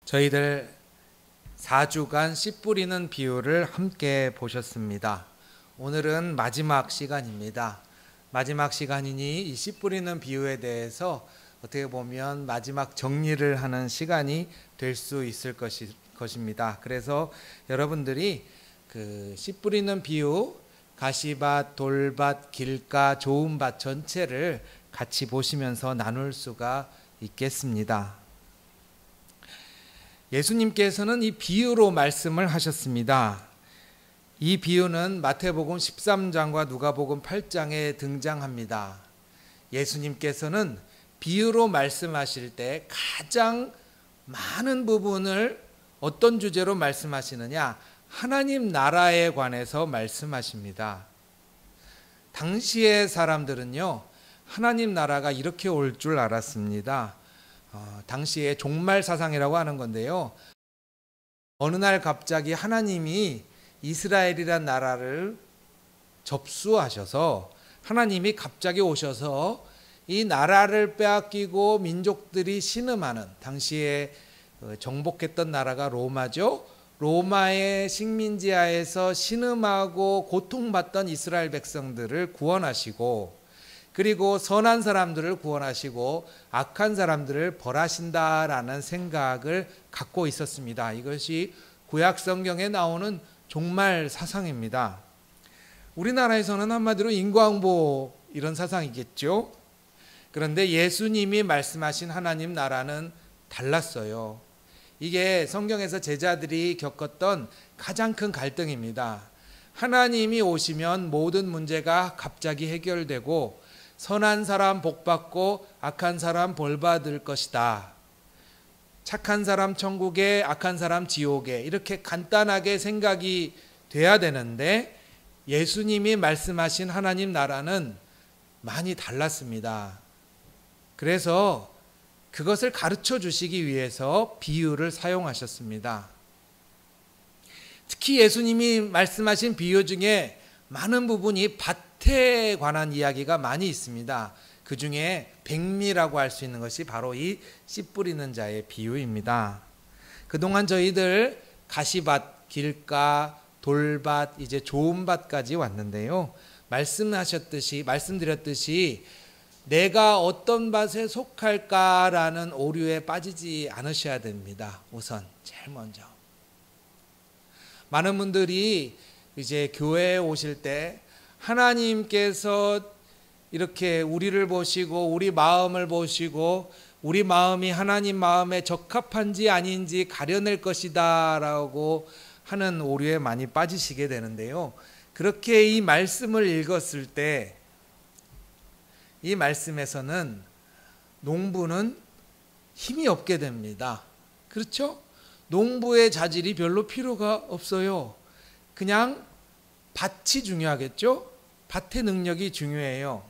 저희들 4주간 씨 뿌리는 비유를 함께 보셨습니다. 오늘은 마지막 시간입니다. 마지막 시간이니 이 씨 뿌리는 비유에 대해서 어떻게 보면 마지막 정리를 하는 시간이 될 수 있을 것입니다. 그래서 여러분들이 그 씨 뿌리는 비유, 가시밭, 돌밭, 길가, 좋은 밭 전체를 같이 보시면서 나눌 수가 있겠습니다. 예수님께서는 이 비유로 말씀을 하셨습니다. 이 비유는 마태복음 13장과 누가복음 8장에 등장합니다. 예수님께서는 비유로 말씀하실 때 가장 많은 부분을 어떤 주제로 말씀하시느냐? 하나님 나라에 관해서 말씀하십니다. 당시의 사람들은요, 하나님 나라가 이렇게 올 줄 알았습니다. 당시에 종말 사상이라고 하는 건데요. 어느 날 갑자기 하나님이 이스라엘이란 나라를 접수하셔서 하나님이 갑자기 오셔서 이 나라를 빼앗기고 민족들이 신음하는, 당시에 정복했던 나라가 로마죠. 로마의 식민지하에서 신음하고 고통받던 이스라엘 백성들을 구원하시고, 그리고 선한 사람들을 구원하시고 악한 사람들을 벌하신다라는 생각을 갖고 있었습니다. 이것이 구약 성경에 나오는 종말 사상입니다. 우리나라에서는 한마디로 인과응보 이런 사상이겠죠. 그런데 예수님이 말씀하신 하나님 나라는 달랐어요. 이게 성경에서 제자들이 겪었던 가장 큰 갈등입니다. 하나님이 오시면 모든 문제가 갑자기 해결되고 선한 사람 복받고 악한 사람 벌받을 것이다. 착한 사람 천국에 악한 사람 지옥에, 이렇게 간단하게 생각이 돼야 되는데 예수님이 말씀하신 하나님 나라는 많이 달랐습니다. 그래서 그것을 가르쳐 주시기 위해서 비유를 사용하셨습니다. 특히 예수님이 말씀하신 비유 중에 많은 부분이 밭에 관한 이야기가 많이 있습니다. 그 중에 백미라고 할 수 있는 것이 바로 이 씨 뿌리는 자의 비유입니다. 그동안 저희들 가시밭, 길가, 돌밭, 이제 좋은 밭까지 왔는데요. 말씀드렸듯이 내가 어떤 밭에 속할까라는 오류에 빠지지 않으셔야 됩니다. 우선 제일 먼저. 많은 분들이 이제 교회에 오실 때 하나님께서 이렇게 우리를 보시고 우리 마음을 보시고 우리 마음이 하나님 마음에 적합한지 아닌지 가려낼 것이다 라고 하는 오류에 많이 빠지시게 되는데요. 그렇게 이 말씀을 읽었을 때 이 말씀에서는 농부는 힘이 없게 됩니다. 그렇죠? 농부의 자질이 별로 필요가 없어요. 그냥 밭이 중요하겠죠? 밭의 능력이 중요해요.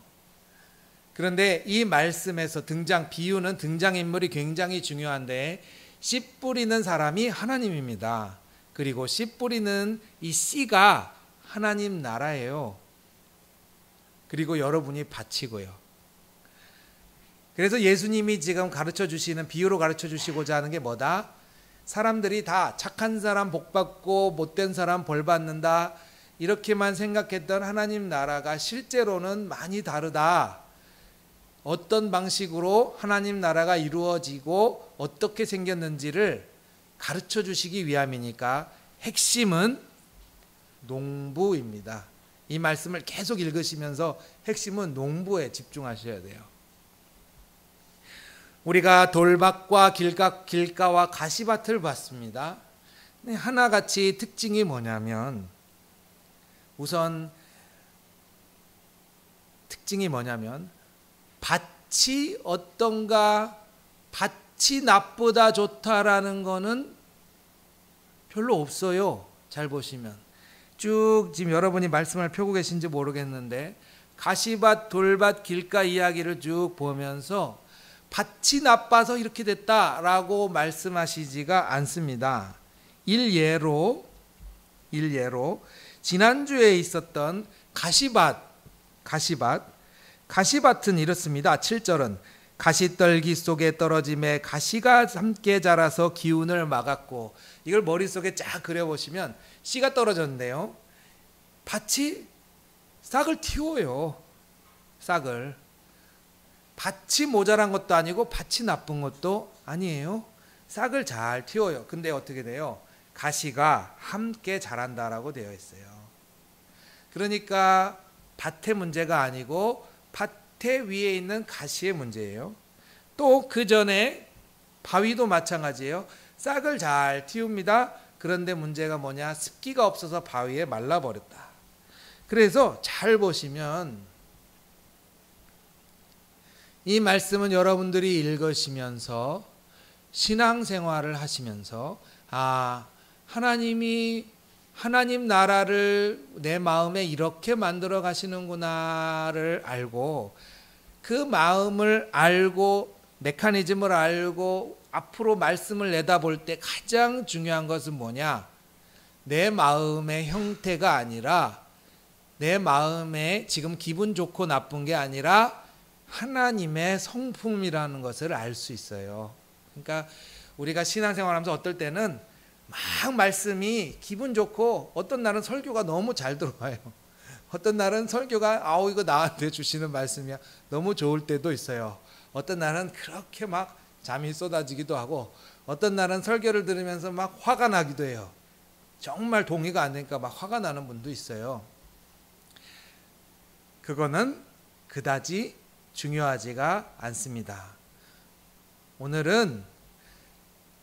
그런데 이 말씀에서 비유는 등장인물이 굉장히 중요한데 씨 뿌리는 사람이 하나님입니다. 그리고 씨 뿌리는 이 씨가 하나님 나라예요. 그리고 여러분이 밭이고요. 그래서 예수님이 지금 가르쳐 주시는, 비유로 가르쳐 주시고자 하는 게 뭐다? 사람들이 다 착한 사람 복받고 못된 사람 벌받는다, 이렇게만 생각했던 하나님 나라가 실제로는 많이 다르다. 어떤 방식으로 하나님 나라가 이루어지고 어떻게 생겼는지를 가르쳐 주시기 위함이니까 핵심은 농부입니다. 이 말씀을 계속 읽으시면서 핵심은 농부에 집중하셔야 돼요. 우리가 돌밭과 길가와 가시밭을 봤습니다. 하나같이 특징이 뭐냐면, 우선 특징이 뭐냐면 밭이 어떤가, 밭이 나쁘다 좋다라는 거는 별로 없어요. 잘 보시면 쭉 지금 여러분이 말씀을 펴고 계신지 모르겠는데 가시밭, 돌밭, 길가 이야기를 쭉 보면서 밭이 나빠서 이렇게 됐다라고 말씀하시지가 않습니다. 일예로 지난주에 있었던 가시밭은 이렇습니다. 7절은 가시떨기 속에 떨어짐에 가시가 함께 자라서 기운을 막았고, 이걸 머릿속에 쫙 그려보시면 씨가 떨어졌는데요, 밭이 싹을 틔워요. 싹을. 밭이 모자란 것도 아니고 밭이 나쁜 것도 아니에요. 싹을 잘 틔워요. 근데 어떻게 돼요? 가시가 함께 자란다라고 되어 있어요. 그러니까 밭의 문제가 아니고 밭의 위에 있는 가시의 문제예요. 또 그 전에 바위도 마찬가지예요. 싹을 잘 틔웁니다. 그런데 문제가 뭐냐? 습기가 없어서 바위에 말라버렸다. 그래서 잘 보시면 이 말씀은 여러분들이 읽으시면서 신앙생활을 하시면서, 하나님이 하나님 나라를 내 마음에 이렇게 만들어 가시는구나를 알고, 그 마음을 알고 메커니즘을 알고 앞으로 말씀을 내다볼 때 가장 중요한 것은 뭐냐? 내 마음의 형태가 아니라, 내 마음에 지금 기분 좋고 나쁜 게 아니라 하나님의 성품이라는 것을 알 수 있어요. 그러니까 우리가 신앙생활하면서 어떨 때는 막 말씀이 기분 좋고, 어떤 날은 설교가 너무 잘 들어와요. 어떤 날은 설교가 이거 나한테 주시는 말씀이야, 너무 좋을 때도 있어요. 어떤 날은 그렇게 막 잠이 쏟아지기도 하고, 어떤 날은 설교를 들으면서 막 화가 나기도 해요. 정말 동의가 안 되니까 막 화가 나는 분도 있어요. 그거는 그다지 중요하지가 않습니다. 오늘은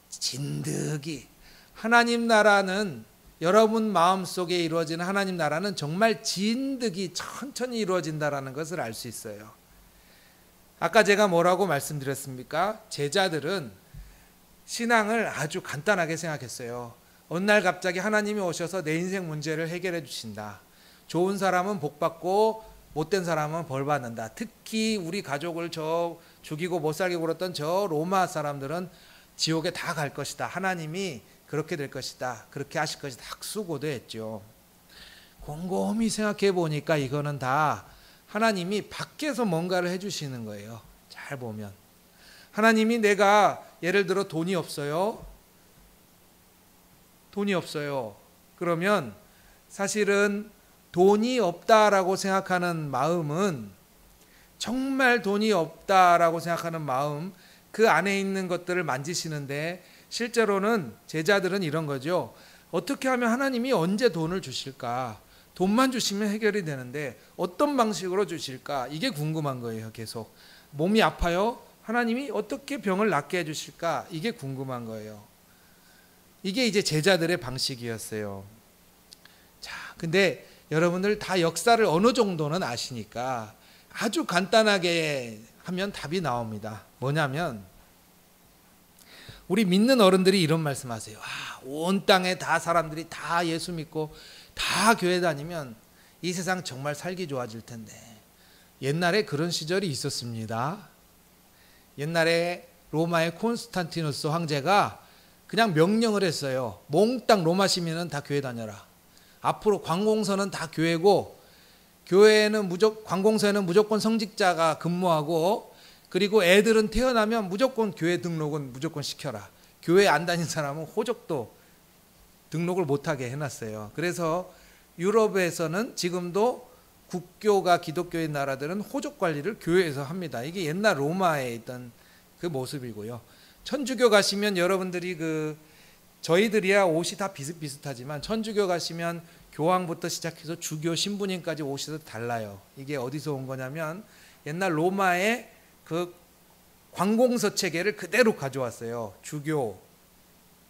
진득이 하나님 나라는, 여러분 마음속에 이루어지는 하나님 나라는 정말 진득이 천천히 이루어진다라는 것을 알 수 있어요. 아까 제가 뭐라고 말씀드렸습니까? 제자들은 신앙을 아주 간단하게 생각했어요. 어느 날 갑자기 하나님이 오셔서 내 인생 문제를 해결해 주신다. 좋은 사람은 복 받고 못된 사람은 벌 받는다. 특히 우리 가족을 죽이고 못 살게 굴었던 저 로마 사람들은 지옥에 다 갈 것이다. 하나님이 그렇게 될 것이다. 그렇게 하실 것이다. 학수고대했죠. 곰곰이 생각해 보니까 이거는 다 하나님이 밖에서 뭔가를 해주시는 거예요. 잘 보면 하나님이, 내가 예를 들어 돈이 없어요. 그러면 사실은 돈이 없다라고 생각하는 마음은, 정말 돈이 없다라고 생각하는 마음, 그 안에 있는 것들을 만지시는데, 실제로는 제자들은 이런 거죠. 어떻게 하면 하나님이 언제 돈을 주실까? 돈만 주시면 해결이 되는데 어떤 방식으로 주실까? 이게 궁금한 거예요. 계속 몸이 아파요? 하나님이 어떻게 병을 낫게 해주실까? 이게 궁금한 거예요. 이게 이제 제자들의 방식이었어요. 자, 근데 여러분들 다 역사를 어느 정도는 아시니까 아주 간단하게 하면 답이 나옵니다. 뭐냐면, 우리 믿는 어른들이 이런 말씀하세요. 온 땅에 다 사람들이 다 예수 믿고 다 교회 다니면 이 세상 정말 살기 좋아질 텐데. 옛날에 그런 시절이 있었습니다. 옛날에 로마의 콘스탄티누스 황제가 그냥 명령을 했어요. 몽땅 로마 시민은 다 교회 다녀라. 앞으로 관공서는 다 교회고, 관공서에는 무조건 성직자가 근무하고, 그리고 애들은 태어나면 무조건 교회 등록은 무조건 시켜라. 교회 안 다닌 사람은 호적도 등록을 못하게 해놨어요. 그래서 유럽에서는 지금도 국교가 기독교인 나라들은 호적 관리를 교회에서 합니다. 이게 옛날 로마에 있던 그 모습이고요. 천주교 가시면 여러분들이 저희들이야 옷이 다 비슷비슷하지만, 천주교 가시면 교황부터 시작해서 주교 신부님까지 옷이 달라요. 이게 어디서 온 거냐면, 옛날 로마의 그 관공서 체계를 그대로 가져왔어요. 주교,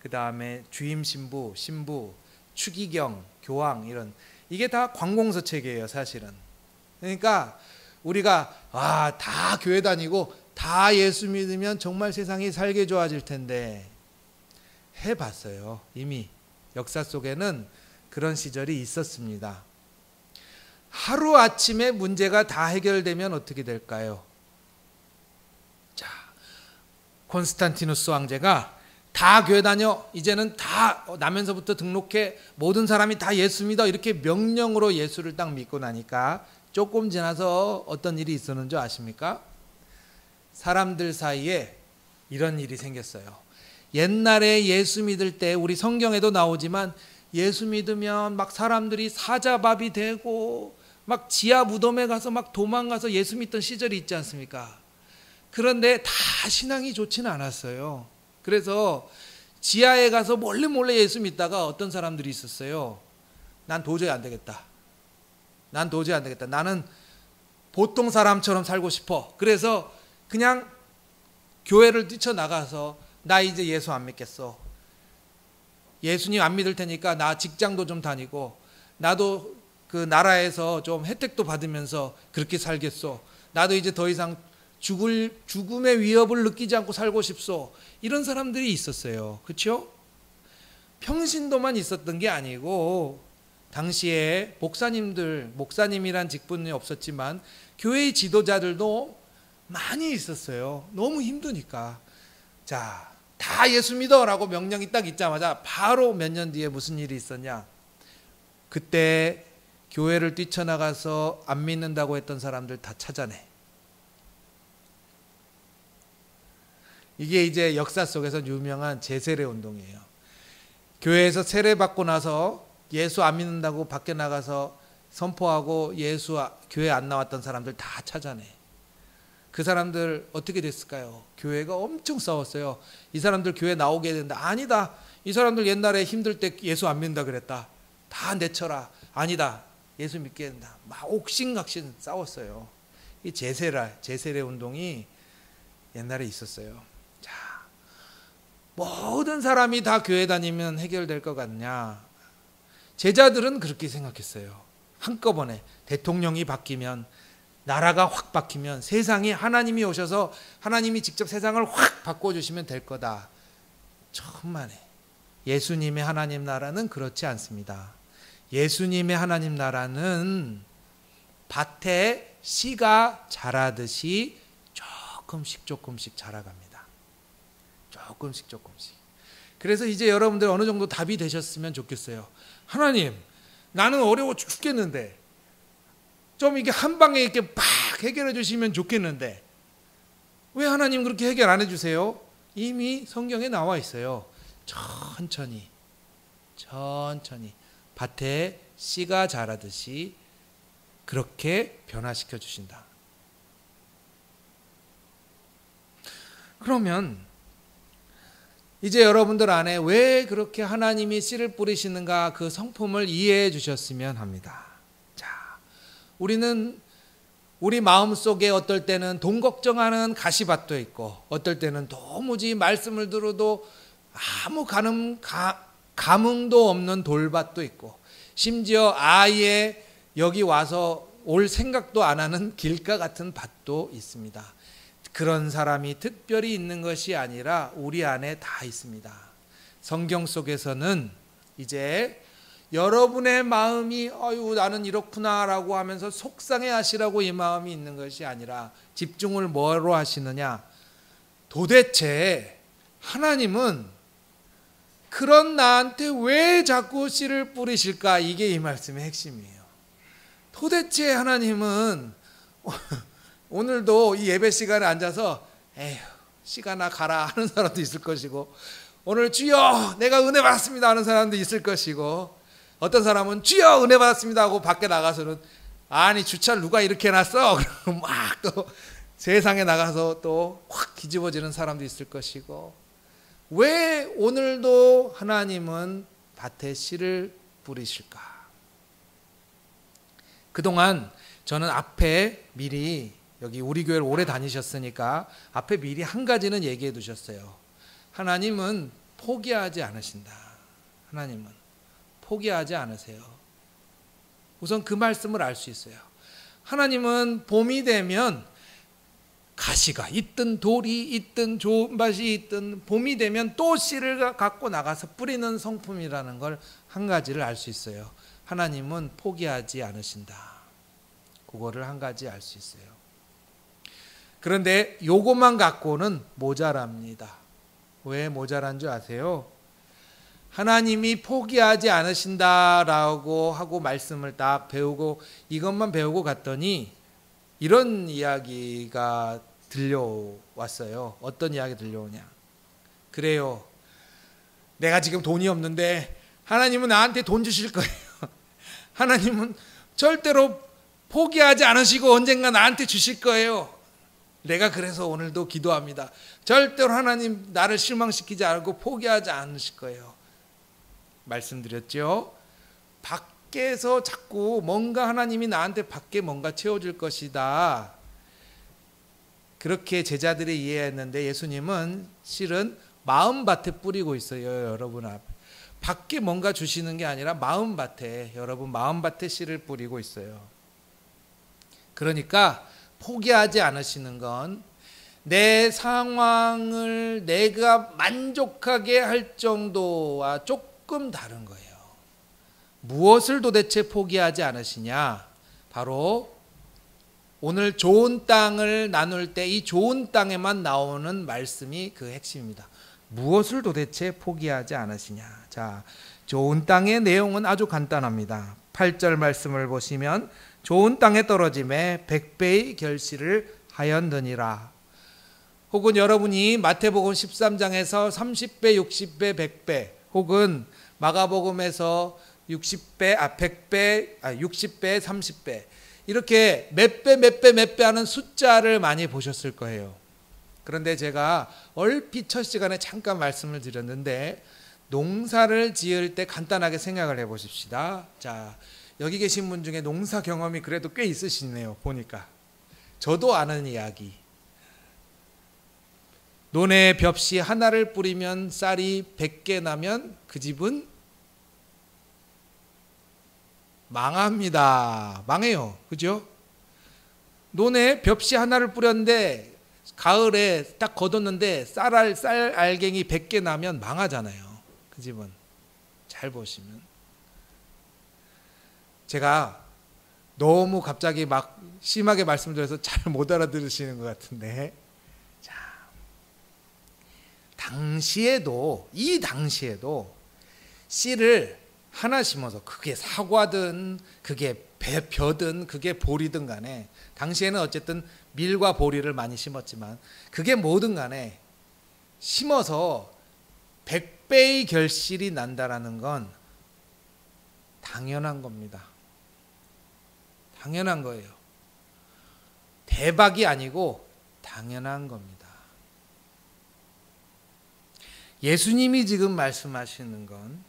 그 다음에 주임 신부, 추기경, 교황, 이런, 이게 다 관공서 체계예요, 사실은. 그러니까 우리가 다 교회 다니고 다 예수 믿으면 정말 세상이 살게 좋아질 텐데, 해봤어요. 이미 역사 속에는 그런 시절이 있었습니다. 하루아침에 문제가 다 해결되면 어떻게 될까요? 자, 콘스탄티누스 황제가 다 교회 다녀, 이제는 다 나면서부터 등록해, 모든 사람이 다 예수 믿어, 이렇게 명령으로 예수를 딱 믿고 나니까 조금 지나서 어떤 일이 있었는 줄 아십니까? 사람들 사이에 이런 일이 생겼어요. 옛날에 예수 믿을 때 우리 성경에도 나오지만 예수 믿으면 막 사람들이 사자밥이 되고 막 지하 무덤에 가서 막 도망가서 예수 믿던 시절이 있지 않습니까? 그런데 다 신앙이 좋지는 않았어요. 그래서 지하에 가서 몰래 몰래 예수 믿다가 어떤 사람들이 있었어요. 난 도저히 안 되겠다. 난 도저히 안 되겠다. 나는 보통 사람처럼 살고 싶어. 그래서 그냥 교회를 뛰쳐나가서 나 이제 예수 안 믿겠어. 예수님 안 믿을 테니까 나 직장도 좀 다니고 나도 그 나라에서 좀 혜택도 받으면서 그렇게 살겠소. 나도 이제 더 이상 죽음의 위협을 느끼지 않고 살고 싶소. 이런 사람들이 있었어요. 그렇죠? 평신도만 있었던 게 아니고 당시에 목사님이란 직분이 없었지만 교회의 지도자들도 많이 있었어요. 너무 힘드니까. 자, 다 예수 믿어라고 명령이 딱 있자마자 바로 몇 년 뒤에 무슨 일이 있었냐? 그때 교회를 뛰쳐나가서 안 믿는다고 했던 사람들 다 찾아내. 이게 이제 역사 속에서 유명한 제세례 운동이에요. 교회에서 세례 받고 나서 예수 안 믿는다고 밖에 나가서 선포하고 교회 안 나왔던 사람들 다 찾아내. 그 사람들 어떻게 됐을까요? 교회가 엄청 싸웠어요. 이 사람들 교회 나오게 된다. 아니다. 이 사람들 옛날에 힘들 때 예수 안 믿는다 그랬다. 다 내쳐라. 아니다. 예수 믿게 된다. 막 옥신각신 싸웠어요. 이 제세례 운동이 옛날에 있었어요. 자, 모든 사람이 다 교회 다니면 해결될 것 같냐? 제자들은 그렇게 생각했어요. 한꺼번에 대통령이 바뀌면, 나라가 확 바뀌면, 세상에 하나님이 오셔서 하나님이 직접 세상을 확 바꿔주시면 될 거다. 천만에. 예수님의 하나님 나라는 그렇지 않습니다. 예수님의 하나님 나라는 밭에 씨가 자라듯이 조금씩 자라갑니다. 조금씩. 그래서 이제 여러분들 어느 정도 답이 되셨으면 좋겠어요. 하나님, 나는 어려워 죽겠는데 좀 이게 한 방에 이렇게 팍 해결해 주시면 좋겠는데 왜 하나님 그렇게 해결 안 해주세요? 이미 성경에 나와 있어요. 천천히 밭에 씨가 자라듯이 그렇게 변화시켜 주신다. 그러면 이제 여러분들 안에 왜 그렇게 하나님이 씨를 뿌리시는가 그 성품을 이해해 주셨으면 합니다. 자, 우리는 우리 마음속에 어떨 때는 돈 걱정하는 가시밭도 있고 어떨 때는 도무지 말씀을 들어도 아무 감흥도 없는 돌밭도 있고 심지어 아예 여기 와서 올 생각도 안 하는 길가 같은 밭도 있습니다. 그런 사람이 특별히 있는 것이 아니라 우리 안에 다 있습니다. 성경 속에서는 이제 여러분의 마음이 나는 이렇구나 라고 하면서 속상해 하시라고 이 마음이 있는 것이 아니라 집중을 뭐로 하시느냐? 도대체 하나님은 그런 나한테 왜 자꾸 씨를 뿌리실까? 이게 이 말씀의 핵심이에요. 도대체 하나님은 오늘도 이 예배 시간에 앉아서 에휴 시간아 가라 하는 사람도 있을 것이고 오늘 주여 내가 은혜 받았습니다 하는 사람도 있을 것이고 어떤 사람은 주여 은혜 받았습니다 하고 밖에 나가서는 아니 주차를 누가 이렇게 해놨어? 그러고 막 또 세상에 나가서 또 확 뒤집어지는 사람도 있을 것이고 왜 오늘도 하나님은 밭에 씨를 뿌리실까? 그동안 저는 앞에 미리 여기 우리 교회를 오래 다니셨으니까 앞에 미리 한 가지는 얘기해 두셨어요. 하나님은 포기하지 않으신다. 하나님은 포기하지 않으세요. 우선 그 말씀을 알 수 있어요. 하나님은 봄이 되면 가시가 있든 돌이 있든 좋은 밭이 있든 봄이 되면 또 씨를 갖고 나가서 뿌리는 성품이라는 걸 한 가지를 알 수 있어요. 하나님은 포기하지 않으신다. 그거를 한 가지 알 수 있어요. 그런데 요것만 갖고는 모자랍니다. 왜 모자란 줄 아세요? 하나님이 포기하지 않으신다라고 하고 말씀을 딱 배우고 이것만 배우고 갔더니 이런 이야기가 들려왔어요. 어떤 이야기 들려오냐? 그래요. 내가 지금 돈이 없는데 하나님은 나한테 돈 주실 거예요. 하나님은 절대로 포기하지 않으시고 언젠가 나한테 주실 거예요. 내가 그래서 오늘도 기도합니다. 절대로 하나님 나를 실망시키지 않고 포기하지 않으실 거예요. 말씀드렸죠? 밖에서 자꾸 뭔가 하나님이 나한테 밖에 뭔가 채워줄 것이다. 그렇게 제자들이 이해했는데 예수님은 실은 마음밭에 뿌리고 있어요. 여러분 앞에. 밖에 뭔가 주시는 게 아니라 마음밭에, 여러분 마음밭에 씨를 뿌리고 있어요. 그러니까 포기하지 않으시는 건 내 상황을 내가 만족하게 할 정도와 조금 다른 거예요. 무엇을 도대체 포기하지 않으시냐? 바로 오늘 좋은 땅을 나눌 때 이 좋은 땅에만 나오는 말씀이 그 핵심입니다. 무엇을 도대체 포기하지 않으시냐? 자, 좋은 땅의 내용은 아주 간단합니다. 8절 말씀을 보시면 좋은 땅에 떨어짐에 100배의 결실을 하였느니라. 혹은 여러분이 마태복음 13장에서 30배, 60배, 100배 혹은 마가복음에서 60배, 60배, 30배 이렇게 몇 배 하는 숫자를 많이 보셨을 거예요. 그런데 제가 얼핏 첫 시간에 잠깐 말씀을 드렸는데 농사를 지을 때 간단하게 생각을 해보십시다. 자, 여기 계신 분 중에 농사 경험이 그래도 꽤 있으시네요. 보니까 저도 아는 이야기. 논에 벽시 하나를 뿌리면 쌀이 100개 나면 그 집은 망합니다. 망해요. 그죠? 논에 벽시 하나를 뿌렸는데 가을에 딱 걷었는데 쌀 알갱이 100개 나면 망하잖아요. 그 집은. 잘 보시면. 제가 너무 갑자기 막 심하게 말씀드려서 잘 못 알아들으시는 것 같은데, 자, 이 당시에도 씨를 하나 심어서 그게 사과든 그게 벼든 그게 보리든 간에 당시에는 어쨌든 밀과 보리를 많이 심었지만 그게 뭐든 간에 심어서 100배의 결실이 난다라는 건 당연한 겁니다. 당연한 거예요. 대박이 아니고 당연한 겁니다. 예수님이 지금 말씀하시는 건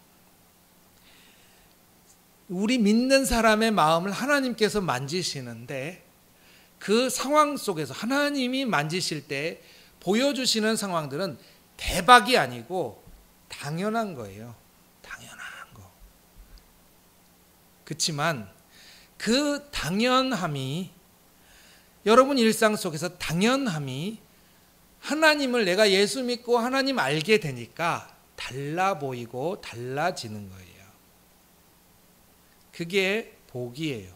우리 믿는 사람의 마음을 하나님께서 만지시는데 그 상황 속에서 하나님이 만지실 때 보여주시는 상황들은 대박이 아니고 당연한 거예요. 당연한 거. 그렇지만 그 당연함이 여러분 일상 속에서 당연함이 하나님을 내가 예수 믿고 하나님 알게 되니까 달라 보이고 달라지는 거예요. 그게 복이에요.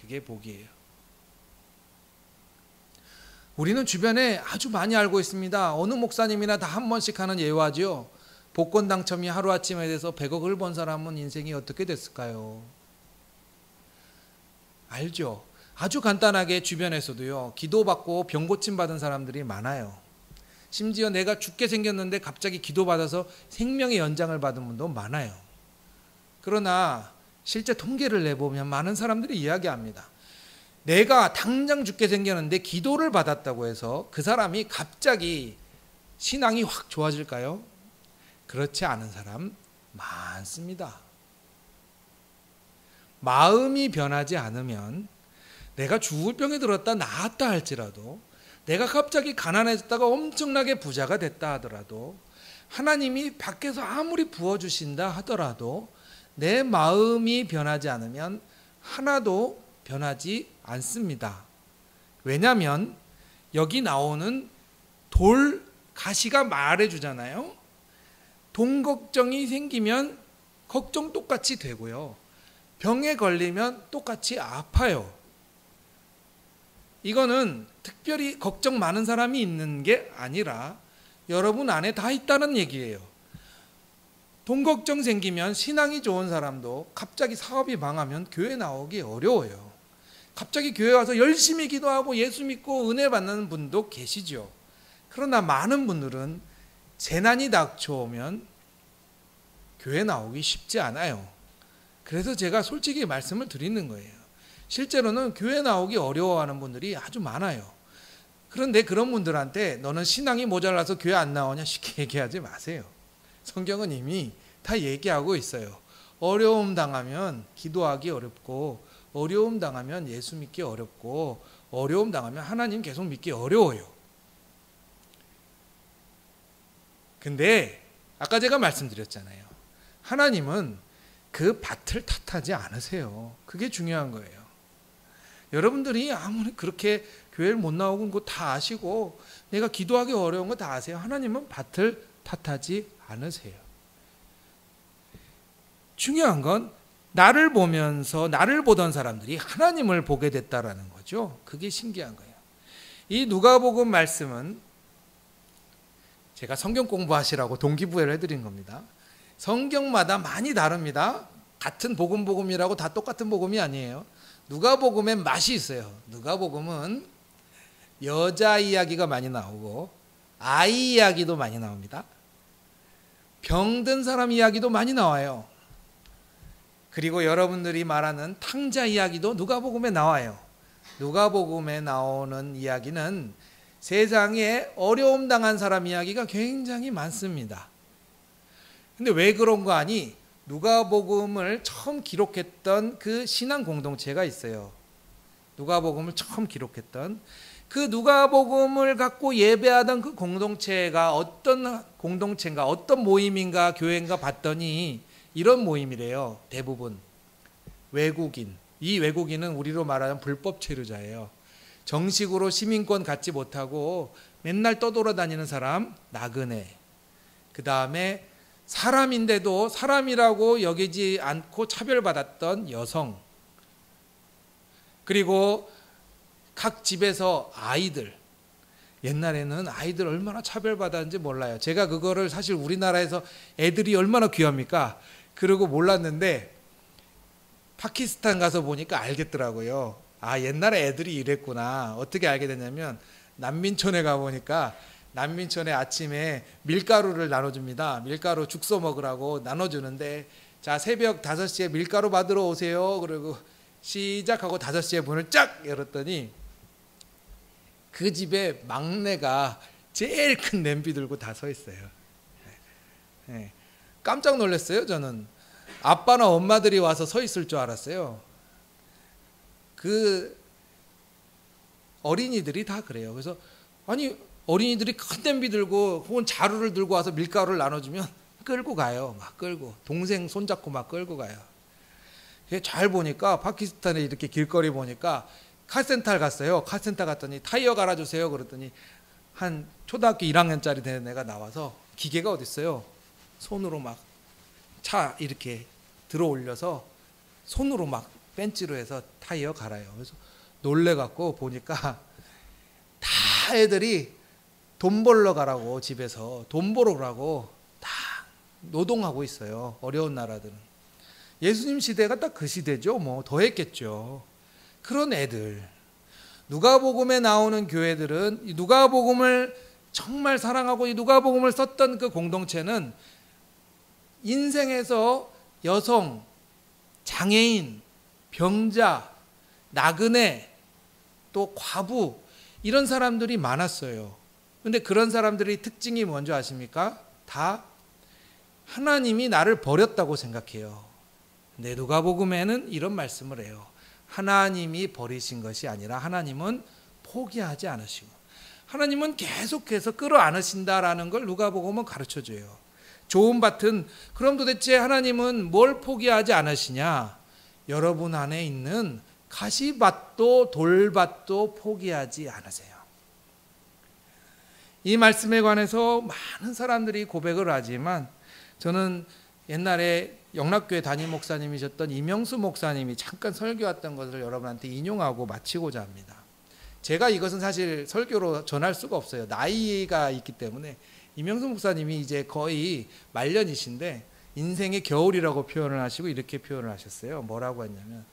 그게 복이에요. 우리는 주변에 아주 많이 알고 있습니다. 어느 목사님이나 다 한 번씩 하는 예화죠. 복권 당첨이 하루아침에 돼서 100억을 번 사람은 인생이 어떻게 됐을까요? 알죠? 아주 간단하게 주변에서도요. 기도받고 병 고침 받은 사람들이 많아요. 심지어 내가 죽게 생겼는데 갑자기 기도받아서 생명의 연장을 받은 분도 많아요. 그러나 실제 통계를 내보면 많은 사람들이 이야기합니다. 내가 당장 죽게 생겼는데 기도를 받았다고 해서 그 사람이 갑자기 신앙이 확 좋아질까요? 그렇지 않은 사람 많습니다. 마음이 변하지 않으면 내가 죽을 병에 들었다 나았다 할지라도 내가 갑자기 가난해졌다가 엄청나게 부자가 됐다 하더라도 하나님이 밖에서 아무리 부어주신다 하더라도 내 마음이 변하지 않으면 하나도 변하지 않습니다. 왜냐하면 여기 나오는 돌 가시가 말해주잖아요. 돈 걱정이 생기면 걱정 똑같이 되고요. 병에 걸리면 똑같이 아파요. 이거는 특별히 걱정 많은 사람이 있는 게 아니라 여러분 안에 다 있다는 얘기예요. 돈 걱정 생기면 신앙이 좋은 사람도 갑자기 사업이 망하면 교회 나오기 어려워요. 갑자기 교회 와서 열심히 기도하고 예수 믿고 은혜 받는 분도 계시죠. 그러나 많은 분들은 재난이 닥쳐오면 교회 나오기 쉽지 않아요. 그래서 제가 솔직히 말씀을 드리는 거예요. 실제로는 교회 나오기 어려워하는 분들이 아주 많아요. 그런데 그런 분들한테 너는 신앙이 모자라서 교회 안 나오냐 쉽게 얘기하지 마세요. 성경은 이미 다 얘기하고 있어요. 어려움 당하면 기도하기 어렵고, 어려움 당하면 예수 믿기 어렵고, 어려움 당하면 하나님 계속 믿기 어려워요. 근데 아까 제가 말씀드렸잖아요. 하나님은 그 밭을 탓하지 않으세요. 그게 중요한 거예요. 여러분들이 아무리 그렇게 교회를 못 나오는 거 다 아시고 내가 기도하기 어려운 거 다 아세요. 하나님은 밭을 탓하지 않으세요. 중요한 건 나를 보면서 나를 보던 사람들이 하나님을 보게 됐다라는 거죠. 그게 신기한 거예요. 이 누가복음 말씀은 제가 성경 공부하시라고 동기부여를 해드린 겁니다. 성경마다 많이 다릅니다. 같은 복음이라고 다 똑같은 복음이 아니에요. 누가복음엔 맛이 있어요. 누가복음은 여자 이야기가 많이 나오고 아이 이야기도 많이 나옵니다. 병든 사람 이야기도 많이 나와요. 그리고 여러분들이 말하는 탕자 이야기도 누가복음에 나와요. 누가복음에 나오는 이야기는 세상에 어려움 당한 사람 이야기가 굉장히 많습니다. 근데 왜 그런 거 아니? 누가복음을 처음 기록했던 그 신앙 공동체가 있어요. 누가복음을 처음 기록했던 그 누가복음을 갖고 예배하던 그 공동체가 어떤 공동체인가, 어떤 모임인가, 교회인가 봤더니 이런 모임이래요. 대부분 외국인. 이 외국인은 우리로 말하는 불법 체류자예요. 정식으로 시민권 갖지 못하고 맨날 떠돌아다니는 사람, 나그네. 그 다음에 사람인데도 사람이라고 여기지 않고 차별받았던 여성. 그리고 각 집에서 아이들. 옛날에는 아이들 얼마나 차별받았는지 몰라요. 제가 그거를 사실 우리나라에서 애들이 얼마나 귀합니까? 그러고 몰랐는데 파키스탄 가서 보니까 알겠더라고요. 아, 옛날에 애들이 이랬구나. 어떻게 알게 됐냐면 난민촌에 가보니까 난민촌에 아침에 밀가루를 나눠줍니다. 밀가루 죽서 먹으라고 나눠주는데 자, 새벽 5시에 밀가루 받으러 오세요. 그리고 시작하고 5시에 문을 쫙 열었더니 그 집에 막내가 제일 큰 냄비 들고 다 서 있어요. 네. 깜짝 놀랐어요. 저는 아빠나 엄마들이 와서 서 있을 줄 알았어요. 그 어린이들이 다 그래요. 그래서 아니 어린이들이 큰 냄비 들고 혹은 자루를 들고 와서 밀가루를 나눠주면 끌고 가요. 막 끌고 동생 손잡고 막 끌고 가요. 잘 보니까 파키스탄에 이렇게 길거리 보니까 카센터를 갔어요. 카센터 갔더니 타이어 갈아주세요. 그랬더니 한 초등학교 1학년짜리 되는 애가 나와서 기계가 어디 있어요. 손으로 막 차 이렇게 들어 올려서 손으로 막 벤치로 해서 타이어 갈아요. 그래서 놀래갖고 보니까 다 애들이 돈 벌러 가라고 집에서 돈 벌어 가라고 다 노동하고 있어요. 어려운 나라들은. 예수님 시대가 딱 그 시대죠. 뭐 더 했겠죠. 그런 애들. 누가복음에 나오는 교회들은 이 누가복음을 정말 사랑하고 이 누가복음을 썼던 그 공동체는 인생에서 여성, 장애인, 병자, 나그네, 또 과부 이런 사람들이 많았어요. 근데 그런 사람들의 특징이 뭔지 아십니까? 다 하나님이 나를 버렸다고 생각해요. 근데 누가복음에는 이런 말씀을 해요. 하나님이 버리신 것이 아니라 하나님은 포기하지 않으시고 하나님은 계속해서 끌어안으신다라는 걸 누가복음은 가르쳐줘요. 좋은 밭은 그럼 도대체 하나님은 뭘 포기하지 않으시냐? 여러분 안에 있는 가시밭도 돌밭도 포기하지 않으세요. 이 말씀에 관해서 많은 사람들이 고백을 하지만 저는 옛날에 영락교회 담임 목사님이셨던 이명수 목사님이 잠깐 설교했던 것을 여러분한테 인용하고 마치고자 합니다. 제가 이것은 사실 설교로 전할 수가 없어요. 나이가 있기 때문에. 이명수 목사님이 이제 거의 말년이신데 인생의 겨울이라고 표현을 하시고 이렇게 표현을 하셨어요. 뭐라고 했냐면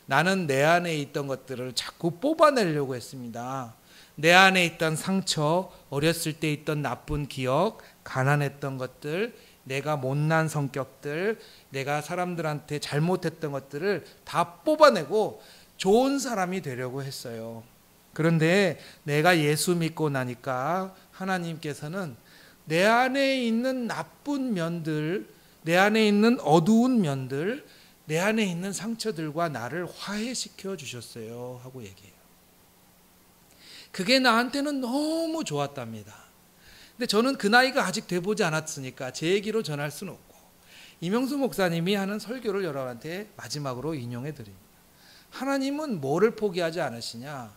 나는 내 안에 있던 것들을 자꾸 뽑아내려고 했습니다. 내 안에 있던 상처, 어렸을 때 있던 나쁜 기억, 가난했던 것들, 내가 못난 성격들, 내가 사람들한테 잘못했던 것들을 다 뽑아내고 좋은 사람이 되려고 했어요. 그런데 내가 예수 믿고 나니까 하나님께서는 내 안에 있는 나쁜 면들, 내 안에 있는 어두운 면들, 내 안에 있는 상처들과 나를 화해시켜 주셨어요 하고 얘기해요. 그게 나한테는 너무 좋았답니다. 근데 저는 그 나이가 아직 돼보지 않았으니까 제 얘기로 전할 수는 없고, 이명수 목사님이 하는 설교를 여러분한테 마지막으로 인용해 드립니다. 하나님은 뭐를 포기하지 않으시냐?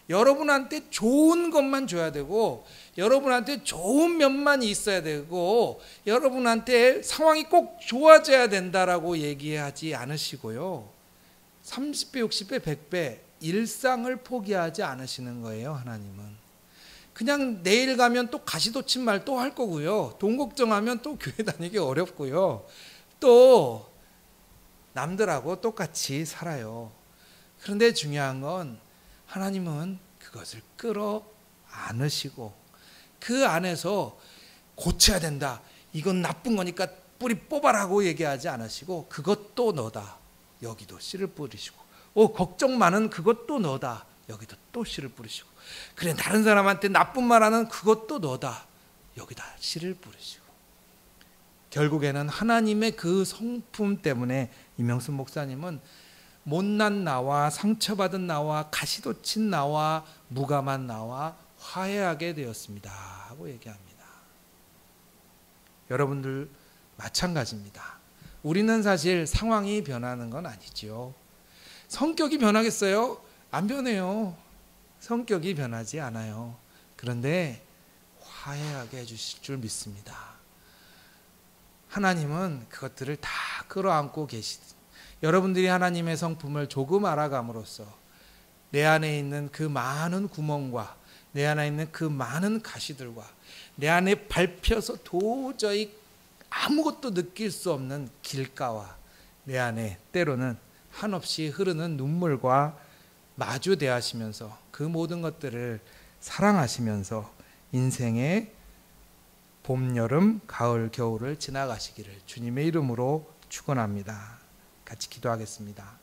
여러분한테 좋은 것만 줘야 되고, 여러분한테 좋은 면만 있어야 되고, 여러분한테 상황이 꼭 좋아져야 된다라고 얘기하지 않으시고요, 30배, 60배, 100배 일상을 포기하지 않으시는 거예요. 하나님은 그냥 내일 가면 또 가시돋친 또 할 거고요, 돈 걱정하면 또 교회 다니기 어렵고요, 또 남들하고 똑같이 살아요. 그런데 중요한 건 하나님은 그것을 끌어 안으시고 그 안에서 고쳐야 된다, 이건 나쁜 거니까 뿌리 뽑아라고 얘기하지 않으시고, 그것도 너다, 여기도 씨를 뿌리시고, 걱정 많은 그것도 너다, 여기도 또 씨를 뿌리시고, 그래 다른 사람한테 나쁜 말하는 그것도 너다, 여기다 씨를 뿌리시고. 결국에는 하나님의 그 성품 때문에 이명순 목사님은 못난 나와 상처받은 나와 가시돋친 나와 무감한 나와 화해하게 되었습니다 하고 얘기합니다. 여러분들 마찬가지입니다. 우리는 사실 상황이 변하는 건 아니죠. 성격이 변하겠어요? 안 변해요. 성격이 변하지 않아요. 그런데 화해하게 해주실 줄 믿습니다. 하나님은 그것들을 다 끌어안고 계시듯 여러분들이 하나님의 성품을 조금 알아감으로써 내 안에 있는 그 많은 구멍과 내 안에 있는 그 많은 가시들과 내 안에 밟혀서 도저히 아무것도 느낄 수 없는 길가와 내 안에 때로는 한없이 흐르는 눈물과 마주 대하시면서 그 모든 것들을 사랑하시면서 인생의 봄, 여름, 가을, 겨울을 지나가시기를 주님의 이름으로 축원합니다. 같이 기도하겠습니다.